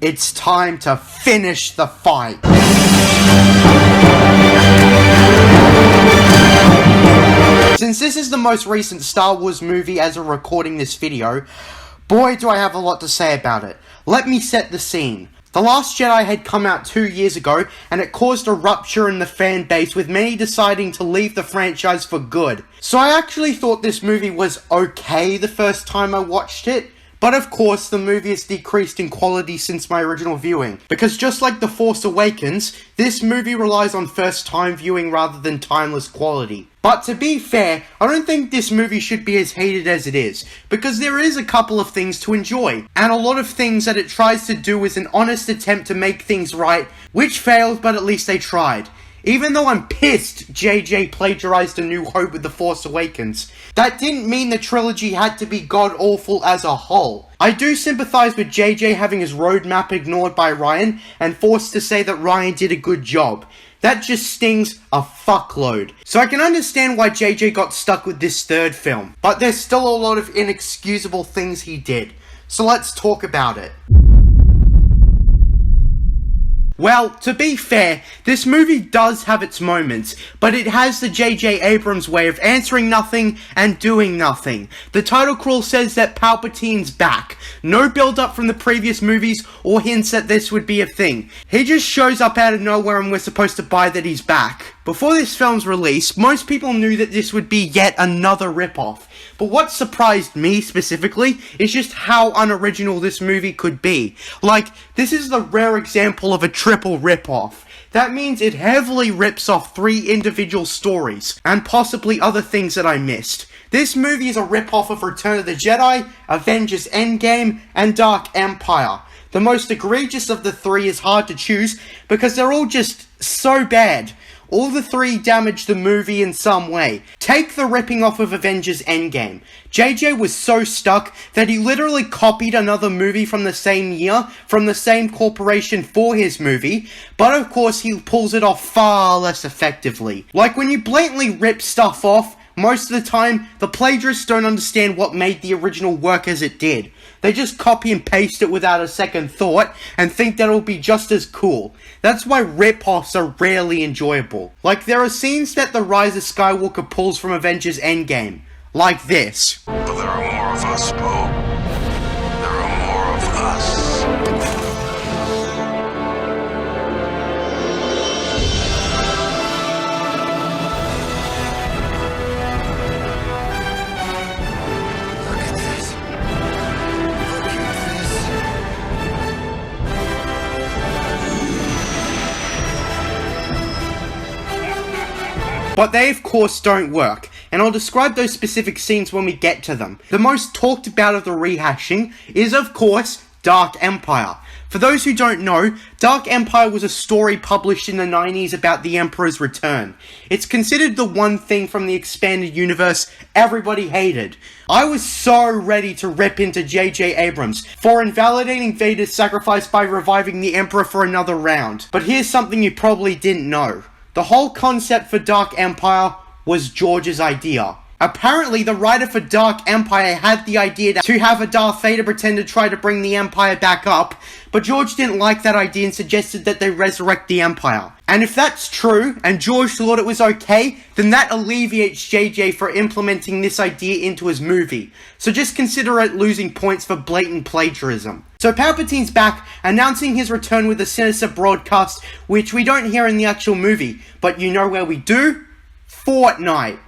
It's time to finish the fight. Since this is the most recent Star Wars movie as of recording this video, boy do I have a lot to say about it. Let me set the scene. The Last Jedi had come out 2 years ago, and it caused a rupture in the fan base, with many deciding to leave the franchise for good. So I actually thought this movie was okay the first time I watched it. But of course, the movie has decreased in quality since my original viewing, because just like The Force Awakens, this movie relies on first-time viewing rather than timeless quality. But to be fair, I don't think this movie should be as hated as it is, because there is a couple of things to enjoy, and a lot of things that it tries to do is an honest attempt to make things right, which failed, but at least they tried. Even though I'm pissed JJ plagiarized A New Hope with The Force Awakens, that didn't mean the trilogy had to be god-awful as a whole. I do sympathize with JJ having his roadmap ignored by Ryan and forced to say that Ryan did a good job. That just stings a fuckload. So I can understand why JJ got stuck with this third film, but there's still a lot of inexcusable things he did. So let's talk about it. Well, to be fair, this movie does have its moments, but it has the J.J. Abrams way of answering nothing and doing nothing. The title crawl says that Palpatine's back. No build-up from the previous movies or hints that this would be a thing. He just shows up out of nowhere and we're supposed to buy that he's back. Before this film's release, most people knew that this would be yet another ripoff. But what surprised me specifically is just how unoriginal this movie could be. Like, this is the rare example of a triple ripoff. That means it heavily rips off 3 individual stories, and possibly other things that I missed. This movie is a ripoff of Return of the Jedi, Avengers Endgame, and Dark Empire. The most egregious of the 3 is hard to choose because they're all just so bad. All the 3 damage the movie in some way. Take the ripping off of Avengers Endgame. JJ was so stuck that he literally copied another movie from the same year, from the same corporation for his movie, but of course he pulls it off far less effectively. Like, when you blatantly rip stuff off, most of the time, the plagiarists don't understand what made the original work as it did. They just copy and paste it without a second thought and think that it'll be just as cool. That's why rip-offs are rarely enjoyable. Like, there are scenes that The Rise of Skywalker pulls from Avengers Endgame. Like this. But there are more of us, Poe. There are more of us. But they of course don't work, and I'll describe those specific scenes when we get to them. The most talked about of the rehashing is of course Dark Empire. For those who don't know, Dark Empire was a story published in the 90s about the Emperor's return. It's considered the one thing from the expanded universe everybody hated. I was so ready to rip into J.J. Abrams for invalidating Vader's sacrifice by reviving the Emperor for another round. But here's something you probably didn't know. The whole concept for Dark Empire was George's idea. Apparently, the writer for Dark Empire had the idea to have a Darth Vader pretend to try to bring the Empire back up, but George didn't like that idea and suggested that they resurrect the Empire. And if that's true, and George thought it was okay, then that alleviates JJ for implementing this idea into his movie. So just consider it losing points for blatant plagiarism. So Palpatine's back, announcing his return with a sinister broadcast, which we don't hear in the actual movie, but you know where we do? Fortnite.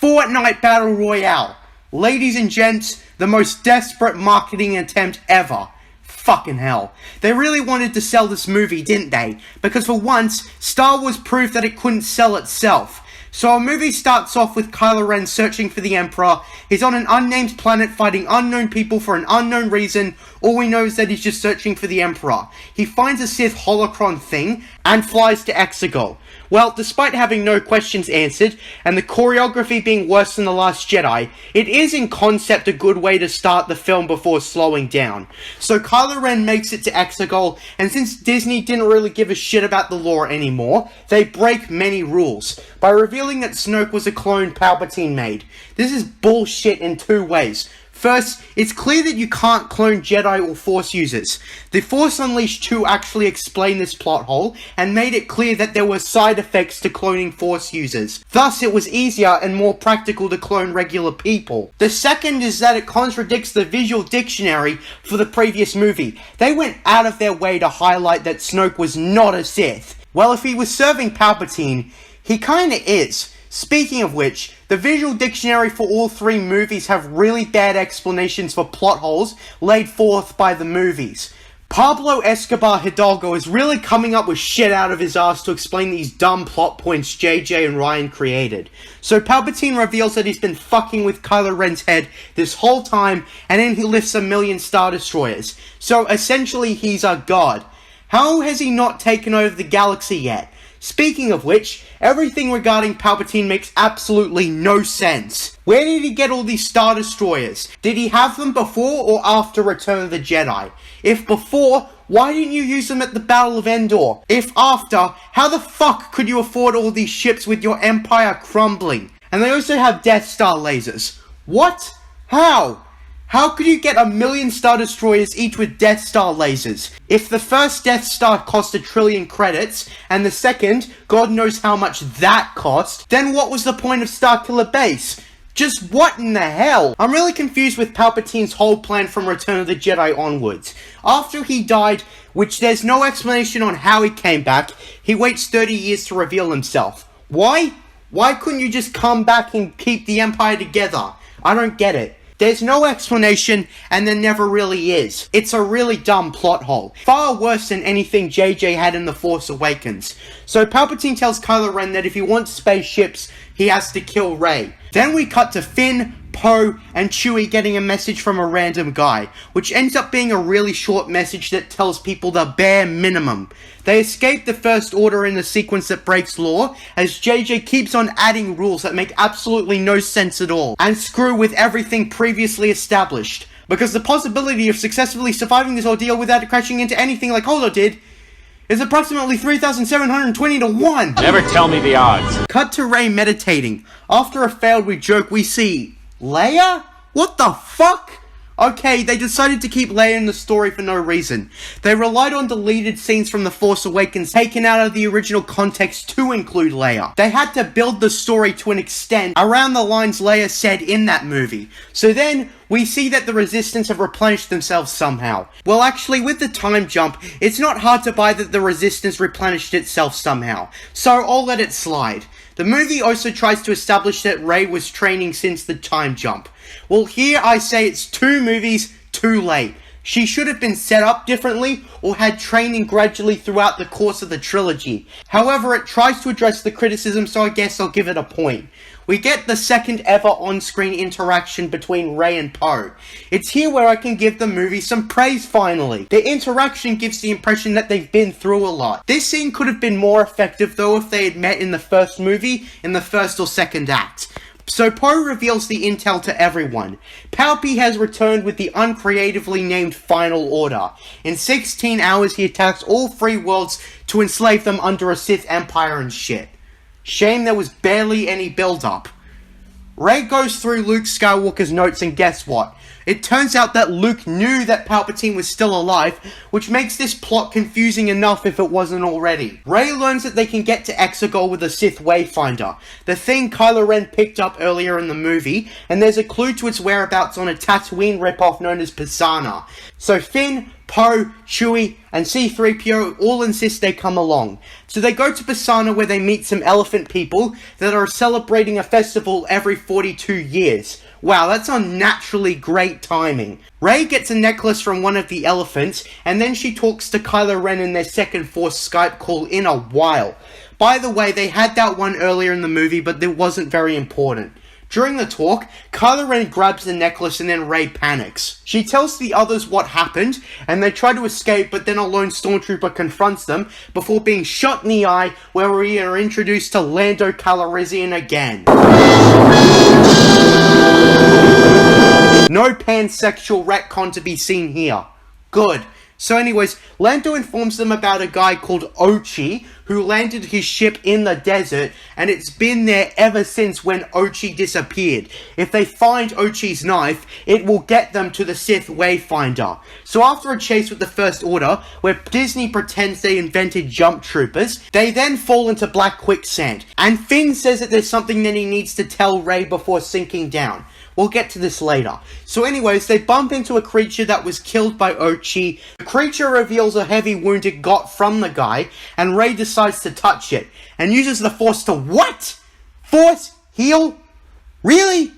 Fortnite Battle Royale. Ladies and gents, the most desperate marketing attempt ever. Fucking hell. They really wanted to sell this movie, didn't they? Because for once, Star Wars proved that it couldn't sell itself. So our movie starts off with Kylo Ren searching for the Emperor. He's on an unnamed planet fighting unknown people for an unknown reason. All we know is that he's just searching for the Emperor. He finds a Sith holocron thing and flies to Exegol. Well, despite having no questions answered, and the choreography being worse than The Last Jedi, it is in concept a good way to start the film before slowing down. So Kylo Ren makes it to Exegol, and since Disney didn't really give a shit about the lore anymore, they break many rules, by revealing that Snoke was a clone Palpatine made. This is bullshit in 2 ways. First, it's clear that you can't clone Jedi or Force users. The Force Unleashed 2 actually explained this plot hole and made it clear that there were side effects to cloning Force users. Thus, it was easier and more practical to clone regular people. The second is that it contradicts the visual dictionary for the previous movie. They went out of their way to highlight that Snoke was not a Sith. Well, if he was serving Palpatine, he kinda is. Speaking of which, the visual dictionary for all three movies have really bad explanations for plot holes laid forth by the movies. Pablo Escobar Hidalgo is really coming up with shit out of his ass to explain these dumb plot points JJ and Ryan created. So Palpatine reveals that he's been fucking with Kylo Ren's head this whole time, and then he lifts 1,000,000 Star Destroyers. So essentially he's a god. How has he not taken over the galaxy yet? Speaking of which, everything regarding Palpatine makes absolutely no sense. Where did he get all these Star Destroyers? Did he have them before or after Return of the Jedi? If before, why didn't you use them at the Battle of Endor? If after, how the fuck could you afford all these ships with your empire crumbling? And they also have Death Star lasers. What? How? How could you get 1,000,000 Star Destroyers each with Death Star lasers? If the first Death Star cost 1,000,000,000,000 credits, and the second, God knows how much that cost, then what was the point of Starkiller Base? Just what in the hell? I'm really confused with Palpatine's whole plan from Return of the Jedi onwards. After he died, which there's no explanation on how he came back, he waits 30 years to reveal himself. Why? Why couldn't you just come back and keep the Empire together? I don't get it. There's no explanation, and there never really is. It's a really dumb plot hole. Far worse than anything JJ had in The Force Awakens. So Palpatine tells Kylo Ren that if he wants spaceships, he has to kill Rey. Then we cut to Finn, Poe, and Chewie getting a message from a random guy, which ends up being a really short message that tells people the bare minimum. They escape the First Order in the sequence that breaks law, as JJ keeps on adding rules that make absolutely no sense at all, and screw with everything previously established. Because the possibility of successfully surviving this ordeal without crashing into anything like Holo did is approximately 3,720 to 1! Never tell me the odds. Cut to Rey meditating. After a failed joke, we see Leia? What the fuck? Okay, they decided to keep Leia in the story for no reason. They relied on deleted scenes from The Force Awakens taken out of the original context to include Leia. They had to build the story to an extent around the lines Leia said in that movie. So then, we see that the Resistance have replenished themselves somehow. Well, actually, with the time jump, it's not hard to buy that the Resistance replenished itself somehow. So I'll let it slide. The movie also tries to establish that Rey was training since the time jump. Well, here I say it's 2 movies too late. She should have been set up differently or had training gradually throughout the course of the trilogy. However, it tries to address the criticism, so I guess I'll give it a point. We get the second ever on-screen interaction between Rey and Poe. It's here where I can give the movie some praise finally. The interaction gives the impression that they've been through a lot. This scene could have been more effective though if they had met in the first movie, in the first or second act. So Poe reveals the intel to everyone. Palpy has returned with the uncreatively named Final Order. In 16 hours he attacks all 3 worlds to enslave them under a Sith Empire and shit. Shame there was barely any build-up. Rey goes through Luke Skywalker's notes and guess what? It turns out that Luke knew that Palpatine was still alive, which makes this plot confusing enough if it wasn't already. Rey learns that they can get to Exegol with a Sith Wayfinder, the thing Kylo Ren picked up earlier in the movie, and there's a clue to its whereabouts on a Tatooine ripoff known as Pisana. So Finn, Poe, Chewie, and C-3PO all insist they come along. So they go to Pisana where they meet some elephant people that are celebrating a festival every 42 years. Wow, that's unnaturally great timing. Rey gets a necklace from one of the elephants, and then she talks to Kylo Ren in their second Force Skype call in a while. By the way, they had that one earlier in the movie, but it wasn't very important. During the talk, Kylo Ren grabs the necklace and then Rey panics. She tells the others what happened, and they try to escape, but then a lone stormtrooper confronts them before being shot in the eye, where we are introduced to Lando Calrissian again. No pansexual retcon to be seen here. Good. So anyways, Lando informs them about a guy called Ochi, who landed his ship in the desert, and it's been there ever since when Ochi disappeared. If they find Ochi's knife, it will get them to the Sith Wayfinder. So after a chase with the First Order, where Disney pretends they invented jump troopers, they then fall into black quicksand, and Finn says that there's something that he needs to tell Rey before sinking down. We'll get to this later. So anyways, they bump into a creature that was killed by Ochi. The creature reveals a heavy wound it got from the guy, and Rey decides to touch it, and uses the Force to what? Force heal? Really?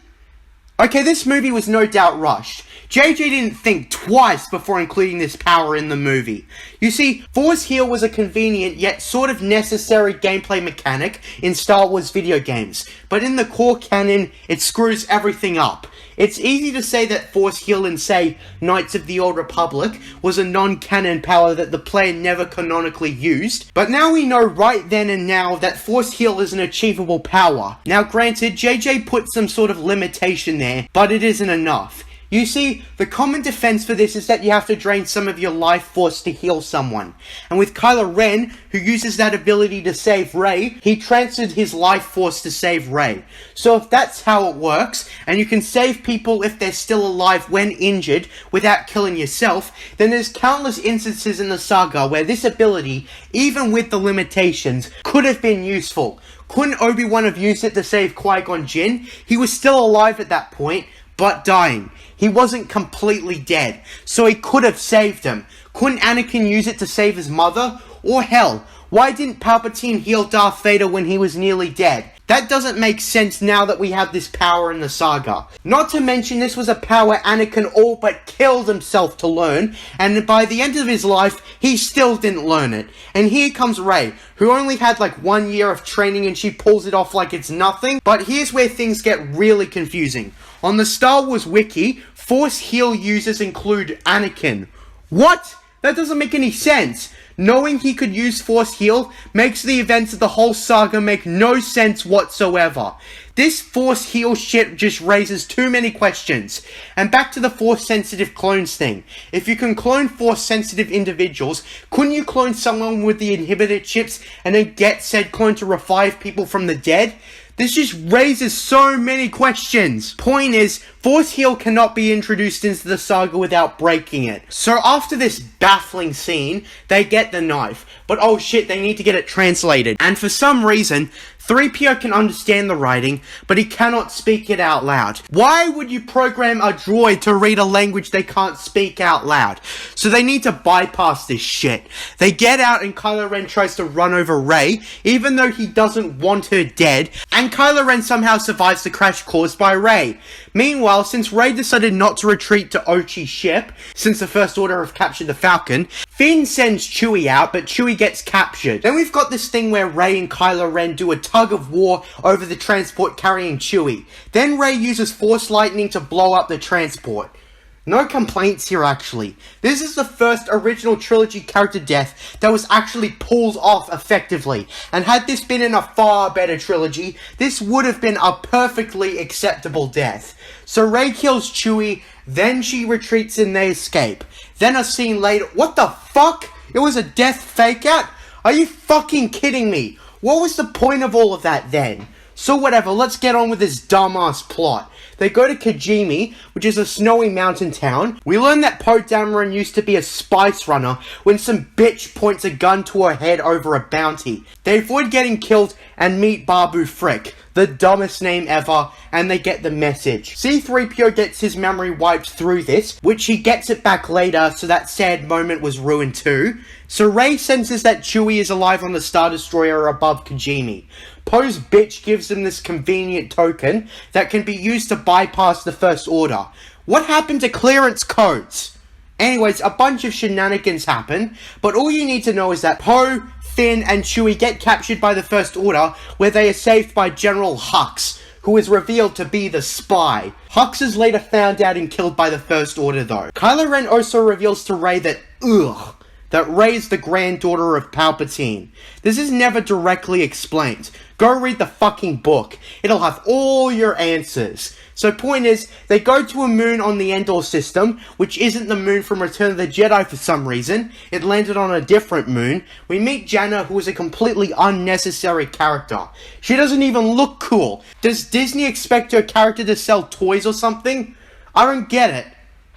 Okay, this movie was no doubt rushed. JJ didn't think twice before including this power in the movie. You see, Force Heal was a convenient yet sort of necessary gameplay mechanic in Star Wars video games, but in the core canon, it screws everything up. It's easy to say that Force Heal in, say, Knights of the Old Republic was a non-canon power that the player never canonically used, but now we know right then and now that Force Heal is an achievable power. Now granted, JJ put some sort of limitation there, but it isn't enough. You see, the common defense for this is that you have to drain some of your life force to heal someone. And with Kylo Ren, who uses that ability to save Rey, he transferred his life force to save Rey. So if that's how it works, and you can save people if they're still alive when injured without killing yourself, then there's countless instances in the saga where this ability, even with the limitations, could have been useful. Couldn't Obi-Wan have used it to save Qui-Gon Jinn? He was still alive at that point, but dying. He wasn't completely dead, so he could have saved him. Couldn't Anakin use it to save his mother? Or hell, why didn't Palpatine heal Darth Vader when he was nearly dead? That doesn't make sense now that we have this power in the saga. Not to mention this was a power Anakin all but killed himself to learn, and by the end of his life, he still didn't learn it. And here comes Rey, who only had like 1 year of training and she pulls it off like it's nothing. But here's where things get really confusing. On the Star Wars wiki, Force Heal users include Anakin. What? That doesn't make any sense. Knowing he could use Force Heal makes the events of the whole saga make no sense whatsoever. This Force Heal shit just raises too many questions. And back to the Force-sensitive clones thing. If you can clone Force-sensitive individuals, couldn't you clone someone with the inhibitor chips and then get said clone to revive people from the dead? This just raises so many questions. Point is, Force Heal cannot be introduced into the saga without breaking it. So after this baffling scene, they get the knife. But oh shit, they need to get it translated. And for some reason, 3PO can understand the writing, but he cannot speak it out loud. Why would you program a droid to read a language they can't speak out loud? So they need to bypass this shit. They get out and Kylo Ren tries to run over Rey, even though he doesn't want her dead, and Kylo Ren somehow survives the crash caused by Rey. Meanwhile, since Rey decided not to retreat to Ochi's ship, since the First Order have captured the Falcon, Finn sends Chewie out, but Chewie gets captured. Then we've got this thing where Rey and Kylo Ren do a tug of war over the transport carrying Chewie. Then Rey uses Force Lightning to blow up the transport. No complaints here actually. This is the first original trilogy character death that was actually pulled off effectively. And had this been in a far better trilogy, this would have been a perfectly acceptable death. So Rey kills Chewie, then she retreats and they escape. Then a scene later, what the fuck? It was a death fake out? Are you fucking kidding me? What was the point of all of that then? So whatever, let's get on with this dumbass plot. They go to Kijimi, which is a snowy mountain town. We learn that Poe Dameron used to be a spice runner when some bitch points a gun to her head over a bounty. They avoid getting killed and meet Babu Frick, the dumbest name ever, and they get the message. C-3PO gets his memory wiped through this, which he gets it back later, so that sad moment was ruined too. So Rey senses that Chewie is alive on the Star Destroyer above Kijimi. Poe's bitch gives him this convenient token that can be used to bypass the First Order. What happened to clearance codes? Anyways, a bunch of shenanigans happen, but all you need to know is that Poe, Finn, and Chewie get captured by the First Order, where they are saved by General Hux, who is revealed to be the spy. Hux is later found out and killed by the First Order though. Kylo Ren also reveals to Rey that Rey is the granddaughter of Palpatine. This is never directly explained. Go read the fucking book. It'll have all your answers. So point is, they go to a moon on the Endor system, which isn't the moon from Return of the Jedi for some reason. It landed on a different moon. We meet Janna, who is a completely unnecessary character. She doesn't even look cool. Does Disney expect her character to sell toys or something? I don't get it.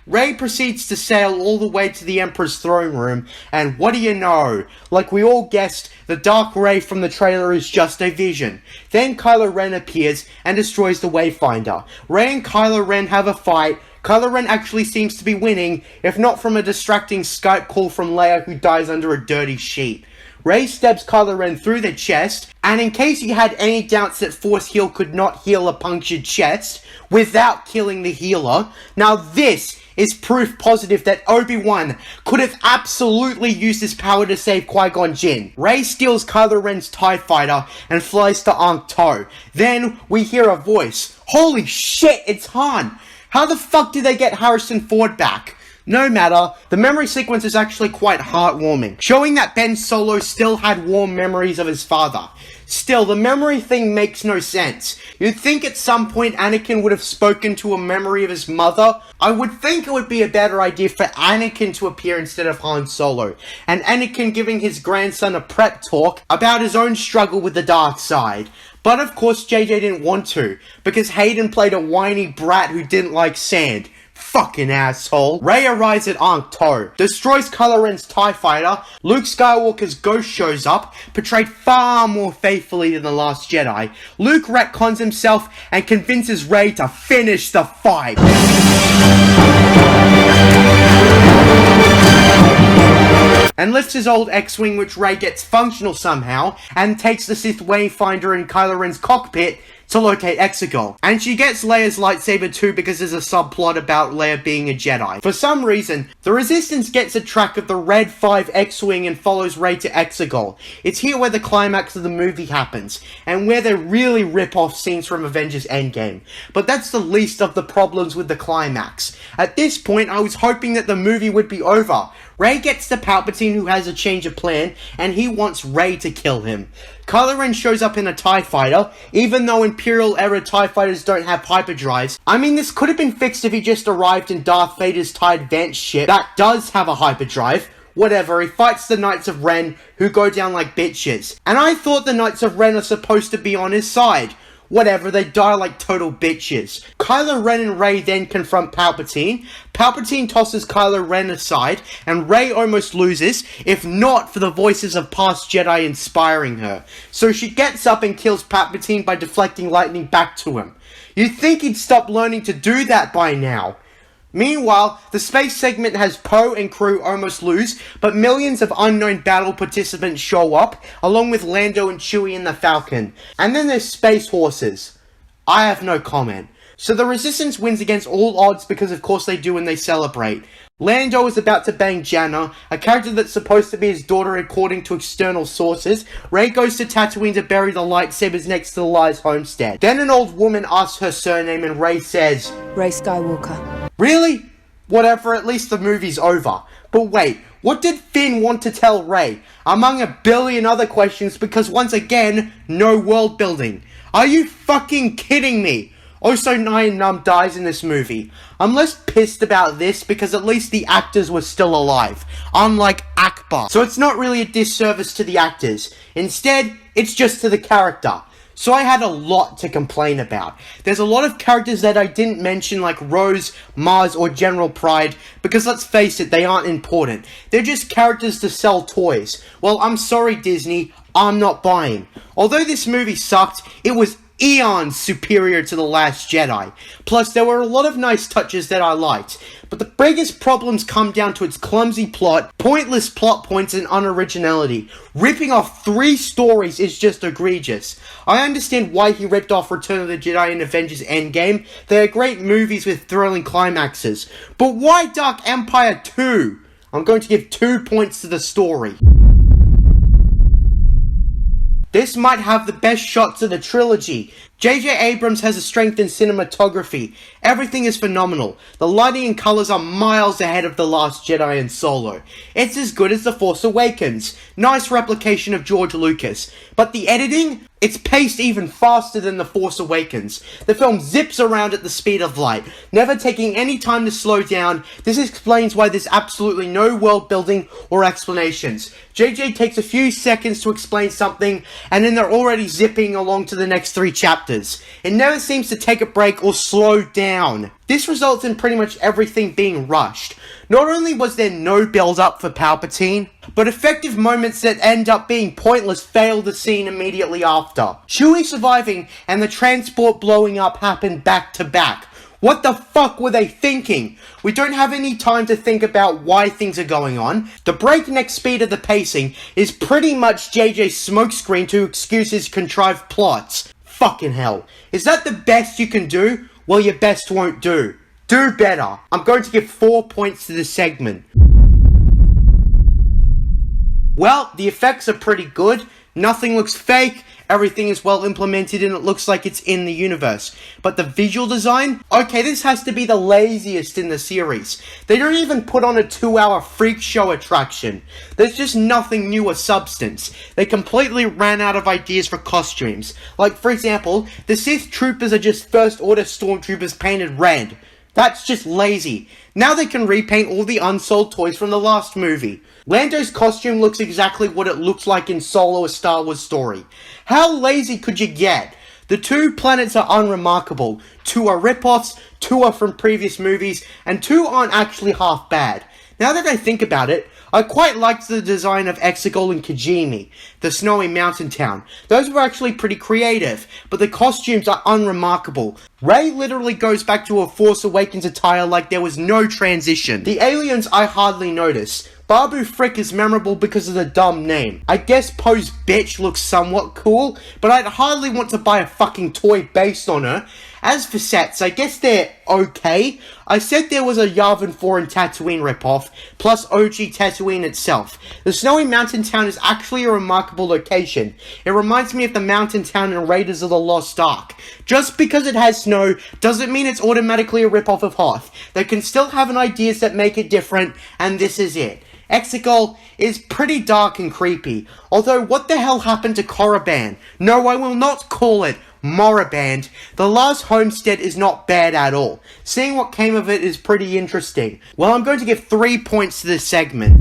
Rey proceeds to sail all the way to the Emperor's throne room, and what do you know? Like we all guessed, the Dark Rey from the trailer is just a vision. Then Kylo Ren appears and destroys the Wayfinder. Rey and Kylo Ren have a fight. Kylo Ren actually seems to be winning, if not from a distracting Skype call from Leia who dies under a dirty sheet. Rey stabs Kylo Ren through the chest, and in case you had any doubts that Force Heal could not heal a punctured chest without killing the healer, now this is proof positive that Obi-Wan could have absolutely used his power to save Qui-Gon Jinn. Rey steals Kylo Ren's TIE Fighter and flies to Ahch-To. Then we hear a voice. Holy shit, it's Han! How the fuck did they get Harrison Ford back? No matter, the memory sequence is actually quite heartwarming, showing that Ben Solo still had warm memories of his father. Still, the memory thing makes no sense. You'd think at some point Anakin would have spoken to a memory of his mother. I would think it would be a better idea for Anakin to appear instead of Han Solo, and Anakin giving his grandson a prep talk about his own struggle with the dark side. But of course JJ didn't want to, because Hayden played a whiny brat who didn't like sand. Fucking asshole. Rey arrives at Ahch-To, destroys Kylo Ren's TIE Fighter. Luke Skywalker's ghost shows up, portrayed far more faithfully than The Last Jedi. Luke retcons himself and convinces Rey to finish the fight. And lifts his old X-Wing, which Rey gets functional somehow, and takes the Sith Wayfinder in Kylo Ren's cockpit to locate Exegol. And she gets Leia's lightsaber too because there's a subplot about Leia being a Jedi. For some reason, the Resistance gets a track of the Red 5 X-Wing and follows Rey to Exegol. It's here where the climax of the movie happens, and where they really rip off scenes from Avengers Endgame. But that's the least of the problems with the climax. At this point, I was hoping that the movie would be over. Rey gets to Palpatine, who has a change of plan, and he wants Rey to kill him. Kylo Ren shows up in a TIE Fighter, even though Imperial-era TIE Fighters don't have hyperdrives. I mean, this could have been fixed if he just arrived in Darth Vader's TIE Advance ship that does have a hyperdrive. Whatever, he fights the Knights of Ren, who go down like bitches. And I thought the Knights of Ren are supposed to be on his side. Whatever, they die like total bitches. Kylo Ren and Rey then confront Palpatine. Palpatine tosses Kylo Ren aside, and Rey almost loses, if not for the voices of past Jedi inspiring her. So she gets up and kills Palpatine by deflecting lightning back to him. You'd think he'd stop learning to do that by now. Meanwhile, the space segment has Poe and crew almost lose, but millions of unknown battle participants show up, along with Lando and Chewie in the Falcon. And then there's Space Horses. I have no comment. So the Resistance wins against all odds because of course they do and they celebrate. Lando is about to bang Janna, a character that's supposed to be his daughter according to external sources. Rey goes to Tatooine to bury the lightsabers next to the Lies homestead. Then an old woman asks her surname and Rey says, Rey Skywalker. Really? Whatever, at least the movie's over. But wait, what did Finn want to tell Rey? Among a billion other questions, because once again, no world building. Are you fucking kidding me? Also, Nien Nunb dies in this movie. I'm less pissed about this because at least the actors were still alive, unlike Akbar. So it's not really a disservice to the actors. Instead, it's just to the character. So I had a lot to complain about. There's a lot of characters that I didn't mention like Rose, Mars, or General Pride, because let's face it, they aren't important. They're just characters to sell toys. Well, I'm sorry Disney, I'm not buying. Although this movie sucked, it was eons superior to The Last Jedi. Plus, there were a lot of nice touches that I liked. But the biggest problems come down to its clumsy plot, pointless plot points, and unoriginality. Ripping off 3 stories is just egregious. I understand why he ripped off Return of the Jedi and Avengers Endgame. They are great movies with thrilling climaxes. But why Dark Empire 2? I'm going to give 2 points to the story. This might have the best shots of the trilogy. J.J. Abrams has a strength in cinematography. Everything is phenomenal. The lighting and colours are miles ahead of The Last Jedi and Solo. It's as good as The Force Awakens. Nice replication of George Lucas. But the editing? It's paced even faster than The Force Awakens. The film zips around at the speed of light, never taking any time to slow down. This explains why there's absolutely no world building or explanations. JJ takes a few seconds to explain something, and then they're already zipping along to the next 3 chapters. It never seems to take a break or slow down. This results in pretty much everything being rushed. Not only was there no build-up for Palpatine, but effective moments that end up being pointless fail the scene immediately after. Chewie surviving and the transport blowing up happen back to back. What the fuck were they thinking? We don't have any time to think about why things are going on. The breakneck speed of the pacing is pretty much JJ's smokescreen to excuse his contrived plots. Fucking hell. Is that the best you can do? Well, your best won't do. Do better. I'm going to give 4 points to this segment. Well, the effects are pretty good. Nothing looks fake. Everything is well implemented and it looks like it's in the universe. But the visual design? Okay, this has to be the laziest in the series. They don't even put on a 2-hour freak show attraction. There's just nothing new or substance. They completely ran out of ideas for costumes. Like, for example, the Sith troopers are just First Order stormtroopers painted red. That's just lazy. Now they can repaint all the unsold toys from the last movie. Lando's costume looks exactly what it looks like in Solo: A Star Wars Story. How lazy could you get? The 2 planets are unremarkable. 2 are rip-offs, 2 are from previous movies, and 2 aren't actually half bad. Now that I think about it, I quite liked the design of Exegol and Kijimi, the snowy mountain town. Those were actually pretty creative, but the costumes are unremarkable. Rey literally goes back to a Force Awakens attire like there was no transition. The aliens I hardly notice. Babu Frick is memorable because of the dumb name. I guess Poe's bitch looks somewhat cool, but I'd hardly want to buy a fucking toy based on her. As for sets, I guess they're okay. I said there was a Yavin 4 and Tatooine ripoff, plus OG Tatooine itself. The snowy mountain town is actually a remarkable location. It reminds me of the mountain town in Raiders of the Lost Ark. Just because it has snow doesn't mean it's automatically a ripoff of Hoth. They can still have an ideas that make it different, and this is it. Exegol is pretty dark and creepy, although what the hell happened to Korriban? No, I will not call it Moraband. The last homestead is not bad at all. Seeing what came of it is pretty interesting. Well, I'm going to give 3 points to this segment.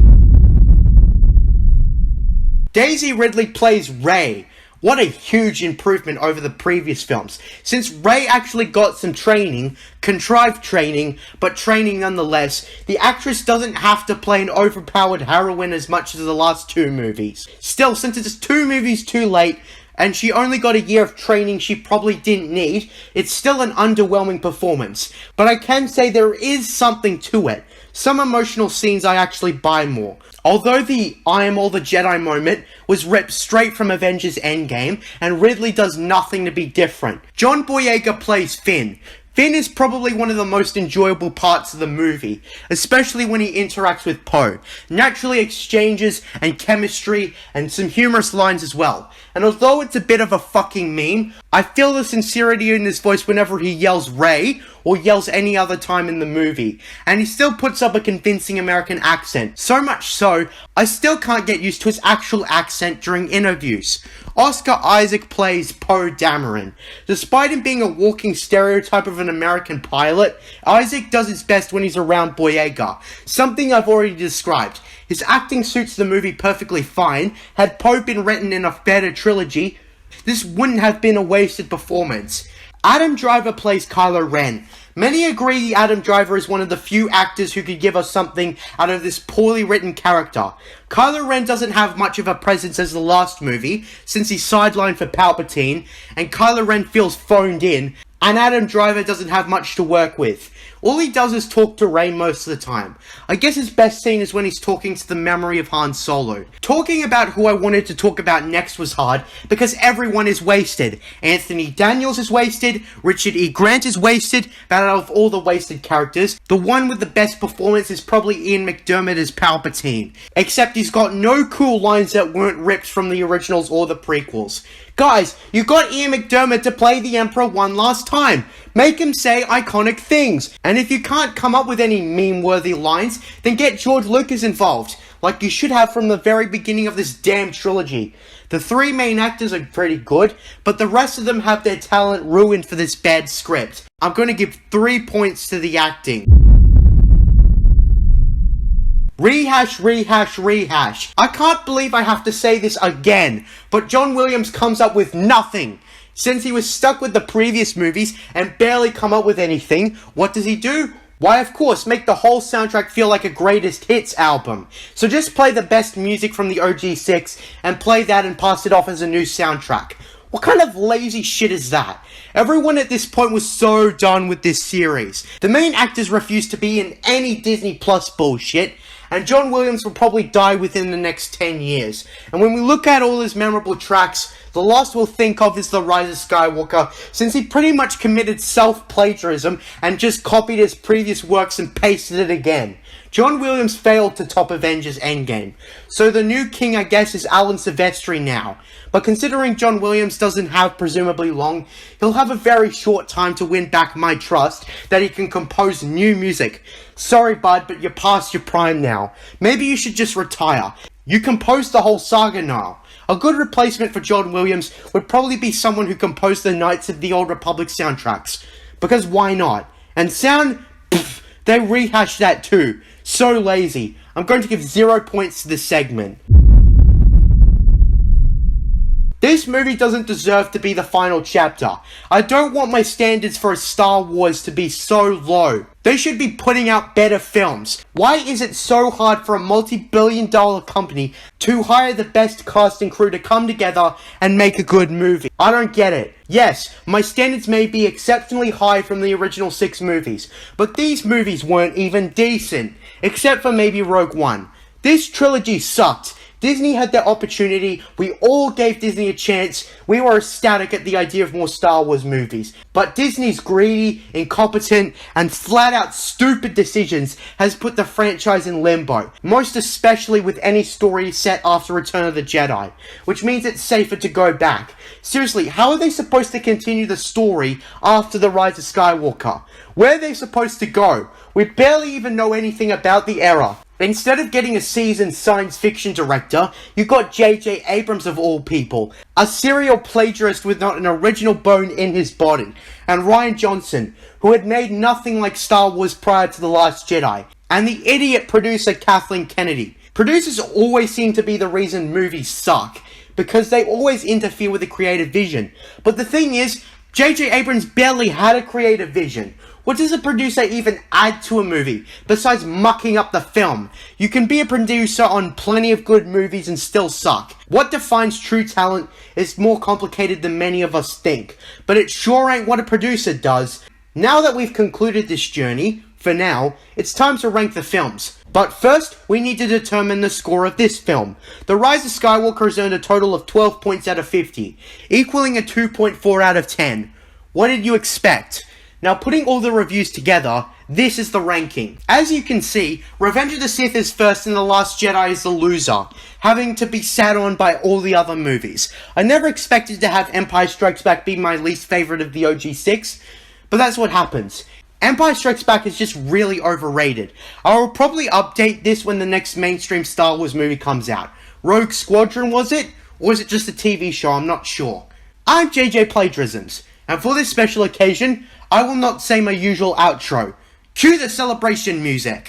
Daisy Ridley plays Rey. What a huge improvement over the previous films, since Rey actually got some training, contrived training, but training nonetheless. The actress doesn't have to play an overpowered heroine as much as the last 2 movies. Still, since it's 2 movies too late, and she only got a year of training she probably didn't need, it's still an underwhelming performance. But I can say there is something to it. Some emotional scenes I actually buy more. Although the I am all the Jedi moment was ripped straight from Avengers Endgame, and Ridley does nothing to be different. John Boyega plays Finn. Finn is probably one of the most enjoyable parts of the movie, especially when he interacts with Poe. Naturally exchanges and chemistry and some humorous lines as well. And although it's a bit of a fucking meme, I feel the sincerity in his voice whenever he yells Rey or yells any other time in the movie. And he still puts up a convincing American accent. So much so, I still can't get used to his actual accent during interviews. Oscar Isaac plays Poe Dameron. Despite him being a walking stereotype of an American pilot, Isaac does his best when he's around Boyega, something I've already described. His acting suits the movie perfectly fine. Had Poe been written in a better trilogy, this wouldn't have been a wasted performance. Adam Driver plays Kylo Ren. Many agree Adam Driver is one of the few actors who could give us something out of this poorly written character. Kylo Ren doesn't have much of a presence as the last movie, since he's sidelined for Palpatine, and Kylo Ren feels phoned in, and Adam Driver doesn't have much to work with. All he does is talk to Rey most of the time. I guess his best scene is when he's talking to the memory of Han Solo. Talking about who I wanted to talk about next was hard, because everyone is wasted. Anthony Daniels is wasted, Richard E. Grant is wasted, but out of all the wasted characters, the one with the best performance is probably Ian McDiarmid as Palpatine. Except he's got no cool lines that weren't ripped from the originals or the prequels. Guys, you got Ian McDiarmid to play the Emperor one last time. Make him say iconic things. And if you can't come up with any meme-worthy lines, then get George Lucas involved, like you should have from the very beginning of this damn trilogy. The three main actors are pretty good, but the rest of them have their talent ruined for this bad script. I'm going to give 3 points to the acting. Rehash, rehash, rehash. I can't believe I have to say this again, but John Williams comes up with nothing. Since he was stuck with the previous movies and barely come up with anything, what does he do? Why, of course, make the whole soundtrack feel like a greatest hits album. So just play the best music from the OG6 and play that and pass it off as a new soundtrack. What kind of lazy shit is that? Everyone at this point was so done with this series. The main actors refused to be in any Disney Plus bullshit, and John Williams will probably die within the next 10 years. And when we look at all his memorable tracks, the last we'll think of is The Rise of Skywalker, since he pretty much committed self-plagiarism and just copied his previous works and pasted it again. John Williams failed to top Avengers Endgame, so the new king, I guess, is Alan Silvestri now. But considering John Williams doesn't have presumably long, he'll have a very short time to win back my trust that he can compose new music. Sorry bud, but you're past your prime now. Maybe you should just retire. You composed the whole saga now. A good replacement for John Williams would probably be someone who composed the Knights of the Old Republic soundtracks. Because why not? And sound? Pfft, they rehashed that too. So lazy. I'm going to give 0 points to this segment. This movie doesn't deserve to be the final chapter. I don't want my standards for a Star Wars to be so low. They should be putting out better films. Why is it so hard for a multi-billion-dollar company to hire the best cast and crew to come together and make a good movie? I don't get it. Yes, my standards may be exceptionally high from the original 6 movies, but these movies weren't even decent, except for maybe Rogue One. This trilogy sucked. Disney had their opportunity, we all gave Disney a chance, we were ecstatic at the idea of more Star Wars movies. But Disney's greedy, incompetent, and flat-out stupid decisions has put the franchise in limbo, most especially with any story set after Return of the Jedi, which means it's safer to go back. Seriously, how are they supposed to continue the story after The Rise of Skywalker? Where are they supposed to go? We barely even know anything about the era. Instead of getting a seasoned science fiction director, you got J.J. Abrams of all people, a serial plagiarist with not an original bone in his body, and Rian Johnson, who had made nothing like Star Wars prior to The Last Jedi, and the idiot producer Kathleen Kennedy. Producers always seem to be the reason movies suck, because they always interfere with the creative vision. But the thing is, J.J. Abrams barely had a creative vision. What does a producer even add to a movie, besides mucking up the film? You can be a producer on plenty of good movies and still suck. What defines true talent is more complicated than many of us think, but it sure ain't what a producer does. Now that we've concluded this journey, for now, it's time to rank the films. But first, we need to determine the score of this film. The Rise of Skywalker has earned a total of 12 points out of 50, equaling a 2.4 out of 10. What did you expect? Now, putting all the reviews together, this is the ranking. As you can see, Revenge of the Sith is first and The Last Jedi is the loser, having to be sat on by all the other movies. I never expected to have Empire Strikes Back be my least favourite of the OG6, but that's what happens. Empire Strikes Back is just really overrated. I will probably update this when the next mainstream Star Wars movie comes out. Rogue Squadron, was it? Or was it just a TV show? I'm not sure. I'm JJ Plagiarisms, and for this special occasion, I will not say my usual outro. Cue the celebration music.